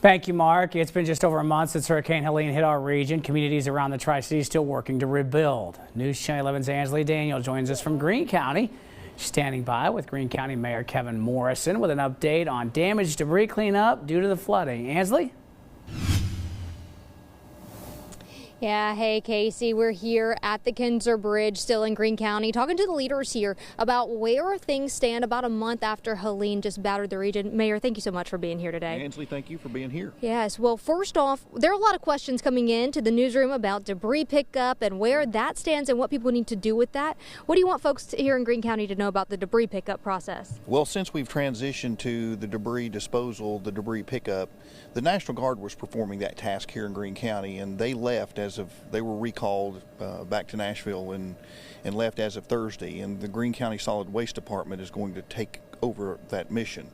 Thank you, Mark. It's been just over a month since Hurricane Helene hit our region. Communities around the Tri-Cities still working to rebuild. News Channel 11's Ansley Daniel joins us from Greene County. She's standing by with Greene County Mayor Kevin Morrison with an update on damaged debris cleanup due to the flooding. Ansley? Yeah, hey Casey, we're here at the Kinzer Bridge, still in Greene County, talking to the leaders here about where things stand about a month after Helene just battered the region. Mayor, thank you so much for being here today. Ansley, thank you for being here. Yes, well, first off, there are a lot of questions coming in to the newsroom about debris pickup and where that stands and what people need to do with that. What do you want folks here in Greene County to know about the debris pickup process? Well, since we've transitioned to the debris disposal, the debris pickup, the National Guard was performing that task here in Greene County, and they left they were recalled back to Nashville and left as of Thursday, and the Greene County Solid Waste Department is going to take over that mission.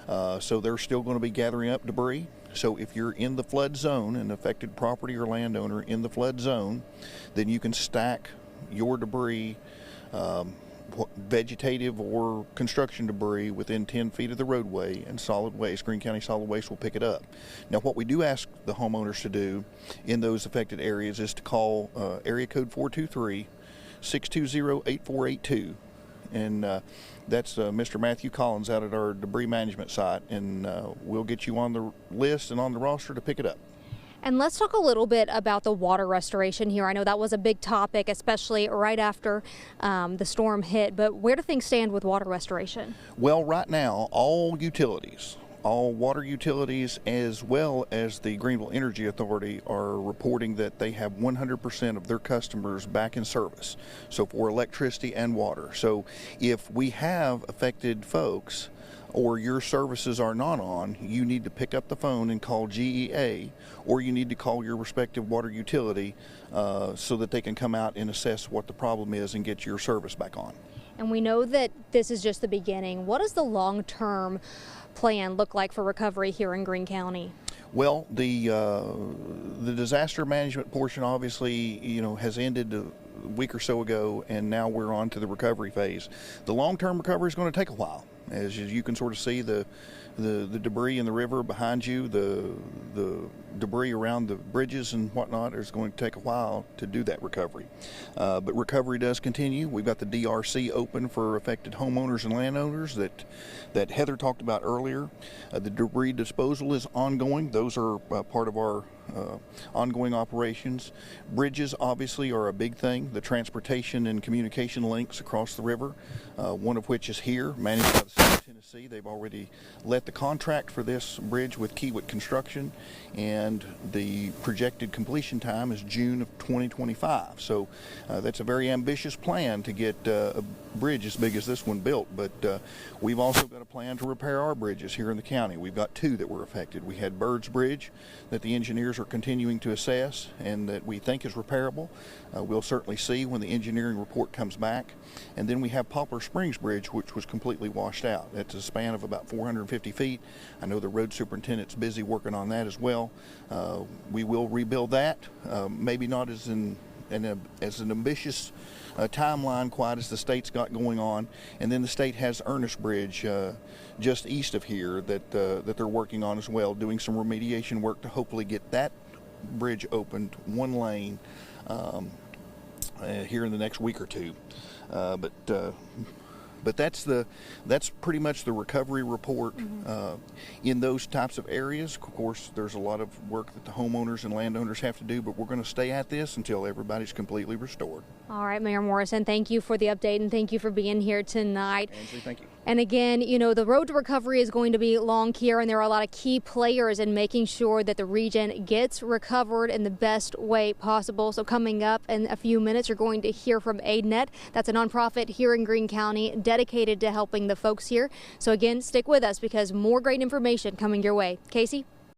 So they're still going to be gathering up debris. So if you're in the flood zone, an affected property or landowner in the flood zone, then you can stack your debris, vegetative or construction debris, within 10 feet of the roadway, and solid waste, Greene County Solid Waste, will pick it up. Now, what we do ask the homeowners to do in those affected areas is to call area code 423-620-8482, and that's Mr. Matthew Collins out at our debris management site, and we'll get you on the list and on the roster to pick it up. And let's talk a little bit about the water restoration here. I know that was a big topic, especially right after the storm hit, but where do things stand with water restoration? Well, right now, all utilities, all water utilities, as well as the Greenville Energy Authority, are reporting that they have 100% of their customers back in service, so for electricity and water. So if we have affected folks, or your services are not on, you need to pick up the phone and call GEA, or you need to call your respective water utility so that they can come out and assess what the problem is and get your service back on. And we know that this is just the beginning. What does the long-term plan look like for recovery here in Greene County? Well, the disaster management portion obviously, has ended a week or so ago, and now we're on to the recovery phase. The long-term recovery is going to take a while. As you can sort of see the debris in the river behind you, the debris around the bridges and whatnot, is going to take a while to do that recovery. But recovery does continue. We've got the DRC open for affected homeowners and landowners that Heather talked about earlier. The debris disposal is ongoing. Those are part of our ongoing operations. Bridges obviously are a big thing. The transportation and communication links across the river, one of which is here, managed by the state of Tennessee. They've already let the contract for this bridge with Kiewit Construction, and the projected completion time is June of 2025. So that's a very ambitious plan to get a bridge as big as this one built, but we've also got a plan to repair our bridges here in the county. We've got two that were affected. We had Bird's Bridge that the engineers are continuing to assess and that we think is repairable. We'll certainly see when the engineering report comes back. And then we have Poplar Springs Bridge, which was completely washed out. That's a span of about 450 feet. I know the road superintendent's busy working on that as well. We will rebuild that, maybe not as an ambitious timeline quite as the state's got going on. And then the state has Ernest Bridge just east of here that they're working on as well, doing some remediation work to hopefully get that bridge opened, one lane, here in the next week or two. But that's pretty much the recovery report. In those types of areas. Of course, there's a lot of work that the homeowners and landowners have to do, but we're going to stay at this until everybody's completely restored. All right, Mayor Morrison, thank you for the update, and thank you for being here tonight. Ansley, thank you. And again, the road to recovery is going to be long here, and there are a lot of key players in making sure that the region gets recovered in the best way possible. So coming up in a few minutes, you're going to hear from AidNet. That's a nonprofit here in Greene County dedicated to helping the folks here. So again, stick with us because more great information coming your way. Casey?